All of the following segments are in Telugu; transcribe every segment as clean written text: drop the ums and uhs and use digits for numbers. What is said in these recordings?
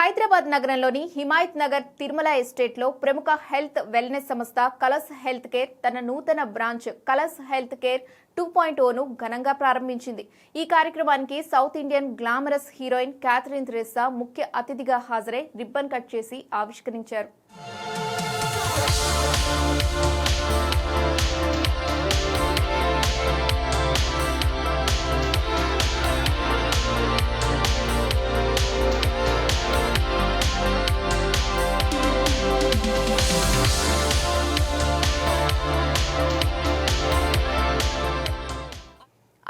హైదరాబాద్ నగరంలోని హిమాయత్ నగర్ తిరుమల ఎస్టేట్లో ప్రముఖ హెల్త్ వెల్నెస్ సంస్థ కలస్ హెల్త్ కేర్ తన నూతన బ్రాంచ్ కలస్ హెల్త్ కేర్ 2.0ను ఘనంగా ప్రారంభించింది. ఈ కార్యక్రమానికి south Indian glamorous heroine Catherine Tresa ముఖ్య అతిథిగా హాజరై రిబ్బన్ కట్ చేసి ఆవిష్కరించారు.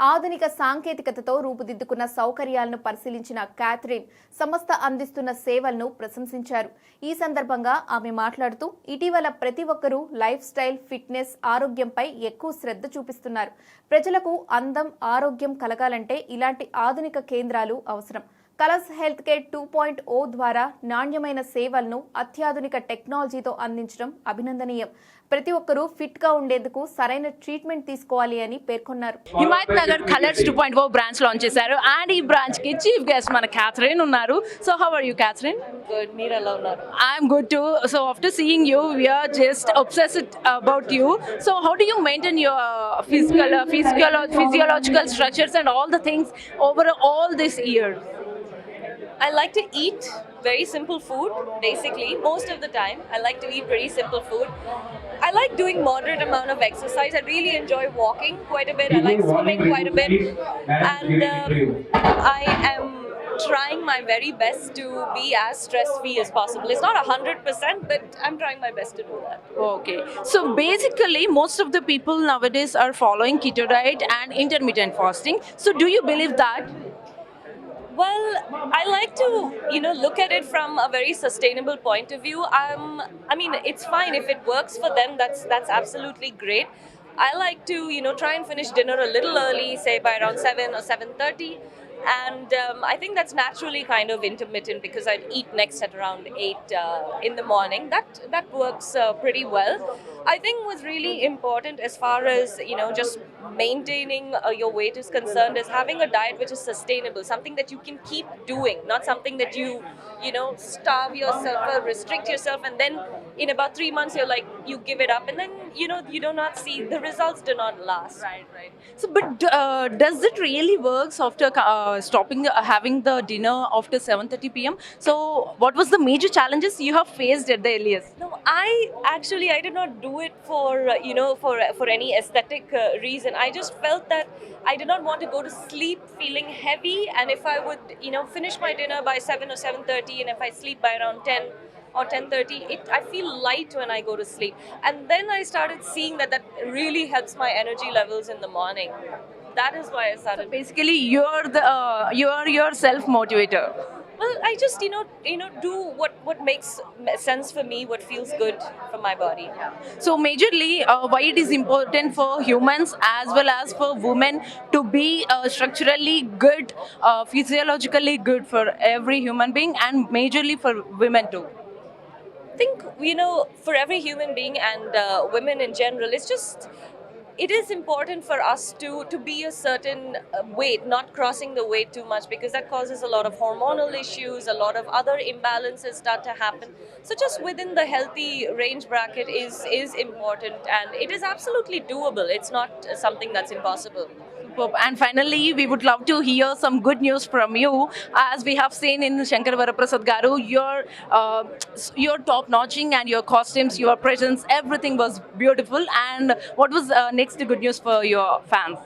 ఆధునిక సాంకేతికతతో రూపుదిద్దుకున్న సౌకర్యాలను పరిశీలించిన క్యాథరిన్ సంస్థ అందిస్తున్న సేవలను ప్రశంసించారు. ఈ సందర్భంగా ఆమె మాట్లాడుతూ ఇటీవల ప్రతి ఒక్కరూ లైఫ్ స్టైల్, ఫిట్నెస్, ఆరోగ్యంపై ఎక్కువ శ్రద్ధ చూపిస్తున్నారు. ప్రజలకు అందం, ఆరోగ్యం కలగాలంటే ఇలాంటి ఆధునిక కేంద్రాలు అవసరం. కలస్ హెల్త్ కేర్ 2.0 ద్వారా నాణ్యమైన సేవలను అత్యాధునిక టెక్నాలజీతో అందించడం అభినందనీయం. ప్రతి ఒక్కరూ ఫిట్ గా ఉండేందుకు సరైన ట్రీట్మెంట్ తీసుకోవాలి అని పేర్కొన్నారు. హిమాయత్ నగర్ కలర్స్ 2.0 బ్రాంచ్ లాంచ్ చేశారు అండ్ ఈ బ్రాంచ్ కి చీఫ్ గెస్ట్ మన క్యాథరిన్ ఉన్నారు. So how are you Catherine? Good. మీరు ఎలా ఉన్నారు? I'm good too. So after seeing you, we are just obsessed about you. So how do you maintain your physiological structures and all the things over all this year? I like to eat very simple food, basically, most of the time. I like to eat very simple food. I like doing moderate amount of exercise. I really enjoy walking quite a bit. I like swimming quite a bit. And I am trying my very best to be as stress-free as possible. It's not 100%, but I'm trying my best to do that. Okay. So basically, most of the people nowadays are following keto diet and intermittent fasting. So do you believe that? Well, I like to, look at it from a very sustainable point of view. I mean, it's fine if it works for them. That's absolutely great. I like to, try and finish dinner a little early, say by around 7 or 7:30. And I think that's naturally kind of intermittent because I'd eat next at around 8 in the morning. That works pretty well. I think what's really important as far as just maintaining your weight is concerned is having a diet which is sustainable, something that you can keep doing, not something that you starve yourself or restrict yourself, and then in about 3 months you're like you give it up, and then you do not see the results do not last. Right. So, but does it really works after stopping having the dinner after 7:30 p.m.? So, what was the major challenges you have faced at the earliest? No, I did not do it for for any aesthetic reason. I just felt that I did not want to go to sleep feeling heavy, and if I would finish my dinner by 7 or 7:30, and if I sleep by around 10 or 10:30, I feel light when I go to sleep. And then I started seeing that really helps my energy levels in the morning. That is why I started. Basically, you're your self motivator. Well, I just do what makes sense for me, what feels good for my body. So majorly, why it is important for humans as well as for women to be structurally good, physiologically good for every human being, and majorly for women too. I think for every human being and women in general, it is important for us to be a certain weight, not crossing the weight too much, because that causes a lot of hormonal issues, a lot of other imbalances start to happen. So just within the healthy range bracket is important, and it is absolutely doable. It's not something that's impossible. Superb. And finally, we would love to hear some good news from you. As we have seen in Shankar Varaprasad Garu, your top notching and your costumes, your presence, everything was beautiful. And what was next good news for your fans?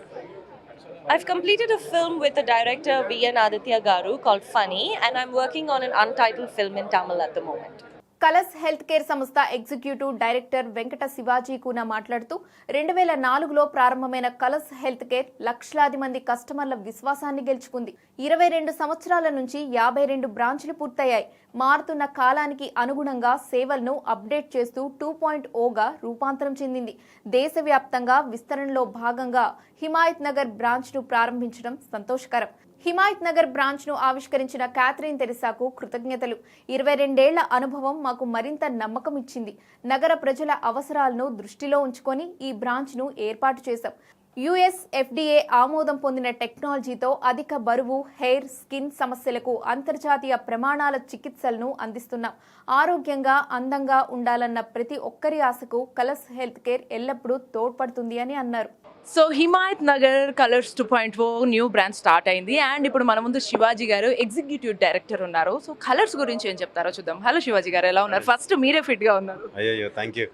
I've completed a film with the director V.N. Aditya Garu called Funny, and I'm working on an untitled film in Tamil at the moment. కలస్ health care సంస్థ ఎగ్జిక్యూటివ్ డైరెక్టర్ వెంకట శివాజీ కూన మాట్లాడుతూ 2004లో ప్రారంభమైన కలస్ హెల్త్ కేర్ లక్షలాది మంది కస్టమర్ల విశ్వాసాన్ని గెలుచుకుంది. 22 సంవత్సరాల నుంచి 52 బ్రాంచ్లు పూర్తయ్యాయి. మారుతున్న కాలానికి అనుగుణంగా సేవలను అప్డేట్ చేస్తూ 2.0గా రూపాంతరం చెందింది. దేశవ్యాప్తంగా విస్తరణలో భాగంగా హిమాయత్ నగర్ బ్రాంచ్ను ప్రారంభించడం సంతోషకరం. హిమాయత్ నగర్ బ్రాంచ్ ను ఆవిష్కరించిన క్యాథరిన్ థెరెస్సాకు కృతజ్ఞతలు. 22 ఏళ్ల అనుభవం మాకు మరింత నమ్మకం ఇచ్చింది. నగర ప్రజల అవసరాలను దృష్టిలో ఉంచుకొని ఈ బ్రాంచ్ ను ఏర్పాటు చేశాం. యుఎస్ ఎఫ్డీఏ ఆమోదం పొందిన టెక్నాలజీతో అధిక బరువు, హెయిర్, స్కిన్ సమస్యలకు అంతర్జాతీయ ప్రమాణాల చికిత్సలను అందిస్తున్నాం. ఆరోగ్యంగా, అందంగా ఉండాలన్న ప్రతి ఒక్కరి ఆశకు కలర్స్ హెల్త్ కేర్ ఎల్లప్పుడూ తోడ్పడుతుంది అని అన్నారు. So Himayat Nagar colors 2.0 new brand start అయింది అండ్ ఇప్పుడు మన ముందు శివాజీ గారు ఎగ్జిక్యూటివ్ డైరెక్టర్ ఉన్నారు. సో కలర్స్ గురించి ఏం చెప్తారో చూద్దాం. హలో శివాజీ గారు, ఎలా ఉన్నారు? ఫస్ట్ మీరే ఫిట్ గా ఉన్నారు. అయ్యో థ్యాంక్ యూ.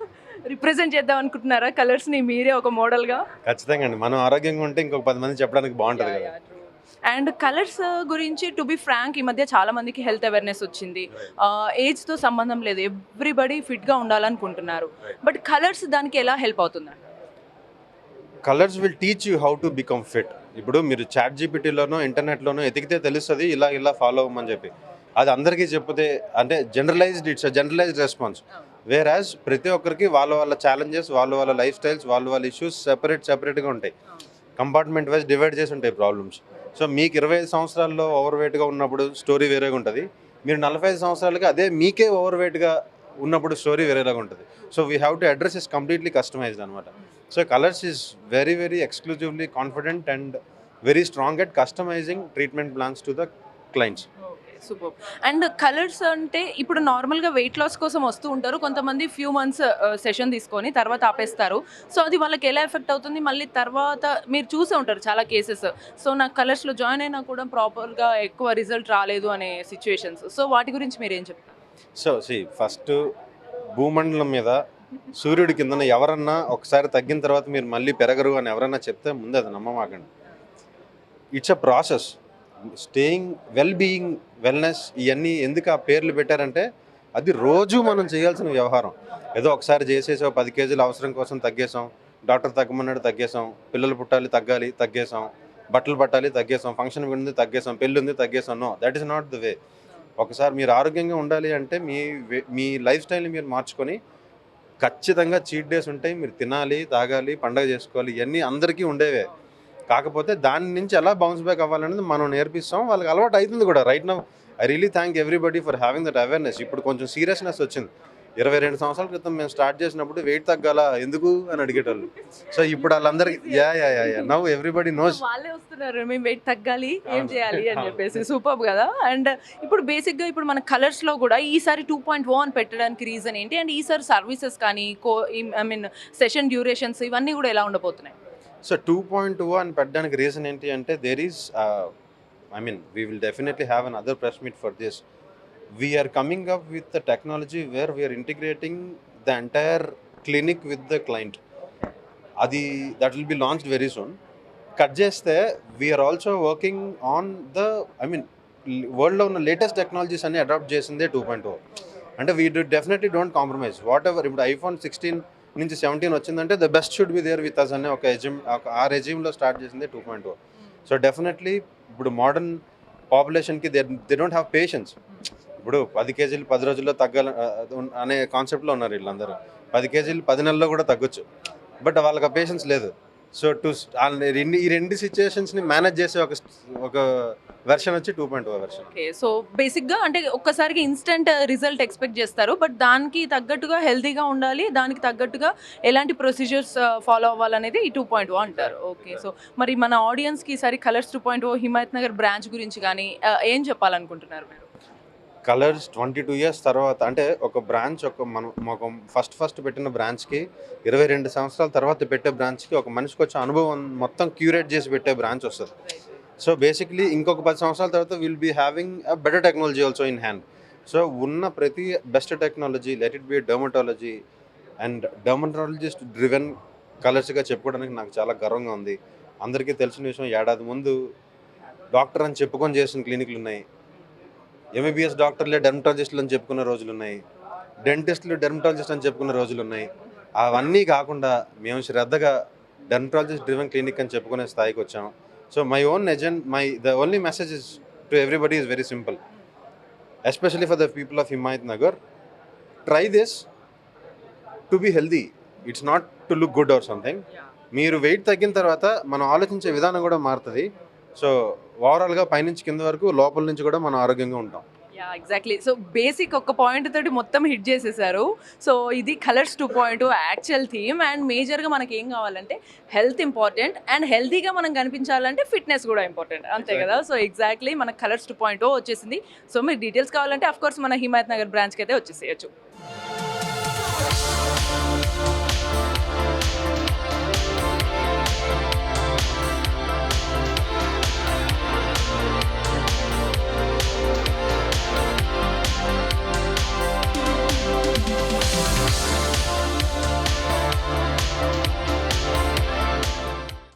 రిప్రజెంట్ చేద్దాం అనుకుంటున్నారా కలర్స్ ని మీరే ఒక మోడల్ గా? ఖచ్చితంగా అండి, మనం ఆరోగ్యంగా ఉంటే ఇంకొక 10 మంది చెప్పడానికి బాగుంటుంది కదా. అండ్ కలర్స్ గురించి టు బి ఫ్రాంక్ ఈ మధ్య చాలా మందికి హెల్త్ అవేర్నెస్ వచ్చింది. ఏజ్ తో సంబంధం లేదు, ఎవ్రీబడి ఫిట్ గా ఉండాలనుకుంటున్నారు. బట్ కలర్స్ దానికి ఎలా హెల్ప్ అవుతుందండి? Colours will teach you how to become fit. ఇప్పుడు మీరు చాట్ జీపీటీలోనో ఇంటర్నెట్లోనో ఎతికితే తెలుస్తుంది ఇలా ఫాలో అవ్వమని చెప్పి. అది అందరికీ చెప్తే అంటే ఇట్స్ జనరలైజ్డ్ రెస్పాన్స్. వేరాజ్ ప్రతి ఒక్కరికి వాళ్ళ ఛాలెంజెస్, వాళ్ళ లైఫ్ స్టైల్స్, వాళ్ళ ఇష్యూస్ సెపరేట్గా ఉంటాయి. కంపార్ట్మెంట్ వైజ్ డివైడ్ చేసి ఉంటాయి ప్రాబ్లమ్స్. సో మీకు 25 సంవత్సరాల్లో ఓవర్ వెయిట్గా ఉన్నప్పుడు స్టోరీ వేరేగా ఉంటుంది. మీరు 45 సంవత్సరాలకి అదే మీకే ఓవర్ వెయిట్గా ఉన్నప్పుడు స్టోరీ వేరేలాగా ఉంటుంది. So we have to address is completely customised అనమాట. So Kolors is very exclusively confident and very strong at customising treatment plans to the clients. Super. And Kolors అంటే ఇప్పుడు నార్మల్గా వెయిట్ లాస్ కోసం వస్తూ ఉంటారు కొంతమంది, ఫ్యూ మంత్స్ సెషన్ తీసుకొని తర్వాత ఆపేస్తారు. సో అది వాళ్ళకి ఎలా ఎఫెక్ట్ అవుతుంది? మళ్ళీ తర్వాత మీరు చూసే ఉంటారు చాలా కేసెస్. సో నాకు కలర్స్లో జాయిన్ అయినా కూడా ప్రాపర్గా ఎక్కువ రిజల్ట్ రాలేదు అనే సిచ్యువేషన్స్. సో వాటి గురించి మీరు ఏం చెప్తారు? సో ఫస్ట్ భూమండలం మీద సూర్యుడి కిందన ఎవరన్నా ఒకసారి తగ్గిన తర్వాత మీరు మళ్ళీ పెరగరు అని ఎవరన్నా చెప్తే ముందు అది నమ్మమాకండి. It's a process. Staying being wellness ఇవన్నీ ఎందుకు ఆ పేర్లు పెట్టారంటే అది రోజు మనం చేయాల్సిన వ్యవహారం. ఏదో ఒకసారి చేసేసాం, 10 కేజీలు అవసరం కోసం తగ్గేసాం, డాక్టర్ తగ్గమన్నాడు తగ్గేసాం, పిల్లలు పుట్టాలి తగ్గేసాం, బట్టలు పట్టాలి తగ్గేసాం, ఫంక్షన్ ఉంది తగ్గేసాం, పెళ్ళి ఉంది తగ్గేసాం. No, that is not the way. ఒకసారి మీరు ఆరోగ్యంగా ఉండాలి అంటే మీ లైఫ్ స్టైల్ని మీరు మార్చుకొని ఖచ్చితంగా చీట్ డేస్ ఉంటాయి. మీరు తినాలి, తాగాలి, పండగ చేసుకోవాలి, ఇవన్నీ అందరికీ ఉండేవే. కాకపోతే దాని నుంచి ఎలా బౌన్స్ బ్యాక్ అవ్వాలనేది మనం నేర్పిస్తాం. వాళ్ళకి అలవాటు అవుతుంది కూడా. Right now I really thank everybody for having that awareness. ఇప్పుడు కొంచెం సీరియస్నెస్ వచ్చింది. 22 సంవత్సరాల క్రితం మేము స్టార్ట్ చేసినప్పుడు వెయిట్ తగ్గాల ఎందుకు అని అడిగేటోళ్ళు. సో ఇప్పుడు వాళ్ళందరికీ యా నౌ ఎవ్రీబడి నోస్. వాళ్ళే వస్తున్నారు మేము వెయిట్ తగ్గాలి ఏం చేయాలి అని చెప్పేసి. సూపర్ కదా. అండ్ ఇప్పుడు బేసిక్గా ఇప్పుడు మన కలర్స్లో కూడా ఈసారి 2.0 అని పెట్టడానికి రీజన్ ఏంటి? అండ్ ఈసారి సర్వీసెస్ కానీ సెషన్ డ్యూరేషన్స్ ఇవన్నీ కూడా ఎలా ఉండబోతున్నాయి? సో 2.0 అని పెట్టడానికి రీజన్ ఏంటి అంటే there is we will definitely have another press meet for this. We are coming up with the technology where we are integrating the entire clinic with the client. That will be launched very soon. Cut cheste we are also working on the world lo unna latest technologies anni adopt chesinde 2.0. అంటే we definitely don't compromise. Whatever ఇప్పుడు iPhone 16 నుంచి 17 వచ్చిందంటే the best should be there with us అనే ఆ రెజ్యూమ్లో స్టార్ట్ చేసింది 2.0. సో డెఫినెట్లీ ఇప్పుడు మోడర్న్ పాపులేషన్కి దే డోంట్ హ్యావ్ పేషెన్స్. ఇప్పుడు 10 కేజీలు 10 రోజుల్లో తగ్గాల అనే కాన్సెప్ట్లో ఉన్నారు వీళ్ళందరూ. 10 కేజీలు 10 నెలల్లో కూడా తగ్గొచ్చు, బట్ వాళ్ళకి ఆ పేషెన్స్ లేదు. సో ఈ రెండు సిచ్యువేషన్స్ని మేనేజ్ చేసే ఒక వెర్షన్ వచ్చి 2.0 వెర్షన్. ఓకే. సో బేసిక్గా అంటే ఒక్కసారికి ఇన్స్టెంట్ రిజల్ట్ ఎక్స్పెక్ట్ చేస్తారు, బట్ దానికి తగ్గట్టుగా హెల్తీగా ఉండాలి, దానికి తగ్గట్టుగా ఎలాంటి ప్రొసీజర్స్ ఫాలో అవ్వాలనేది ఈ 2.0 అంటారు. ఓకే. సో మరి మన ఆడియన్స్కి ఈసారి కలర్స్ 2.0 హిమాయత్ నగర్ బ్రాంచ్ గురించి కానీ ఏం చెప్పాలనుకుంటున్నారు మీరు? కలర్స్ 22 ఇయర్స్ తర్వాత అంటే ఒక బ్రాంచ్ మాకు ఫస్ట్ పెట్టిన బ్రాంచ్కి 22 సంవత్సరాల తర్వాత పెట్టే బ్రాంచ్కి ఒక మనిషికి వచ్చే అనుభవం మొత్తం క్యూరేట్ చేసి పెట్టే బ్రాంచ్ వస్తుంది. సో బేసిక్లీ ఇంకొక 10 సంవత్సరాల తర్వాత will be having a better technology also in hand. So ఉన్న ప్రతి best technology, let it be dermatology and dermatologist driven కలర్స్గా చెప్పుకోవడానికి నాకు చాలా గర్వంగా ఉంది. అందరికీ తెలిసిన విషయం, ఏడాది ముందు డాక్టర్ అని చెప్పుకొని చేసిన క్లినిక్లు ఉన్నాయి. ఎంబీబీఎస్ డాక్టర్లే డెర్మటాలజిస్టులు అని చెప్పుకున్న రోజులు ఉన్నాయి. డెంటిస్టులు డెర్మటాలజిస్ట్ అని చెప్పుకున్న రోజులు ఉన్నాయి. అవన్నీ కాకుండా మేము శ్రద్ధగా డెర్మటాలజిస్ట్ డ్రివెన్ క్లినిక్ అని చెప్పుకునే స్థాయికి వచ్చాం. So the only message is to everybody is very simple, especially for the people of Himayat Nagar. Try this to be healthy. It's not to look good or something. మీరు వెయిట్ తగ్గిన తర్వాత మనం ఆలోచించే విధానం కూడా మారుతుంది. సో ఓవరాల్గా పైనుంచి కింద వరకు లోపల నుంచి కూడా మనం ఆరోగ్యంగా ఉంటాం. Yeah exactly. సో బేసిక్ ఒక పాయింట్ తోటి మొత్తం హిట్ చేసేసారు. సో ఇది కలర్స్ 2.0 యాక్చువల్ థీమ్ అండ్ మేజర్గా మనకి ఏం కావాలంటే హెల్త్ ఇంపార్టెంట్ అండ్ హెల్తీగా మనం కనిపించాలంటే ఫిట్నెస్ కూడా ఇంపార్టెంట్ అంతే కదా. సో ఎగ్జాక్ట్లీ మనకు కలర్స్ 2.0 వచ్చేసింది. సో మీకు డీటెయిల్స్ కావాలంటే అఫ్ కోర్స్ మన హిమాయత్ నగర్ బ్రాంచ్కి అయితే వచ్చేసేయచ్చు.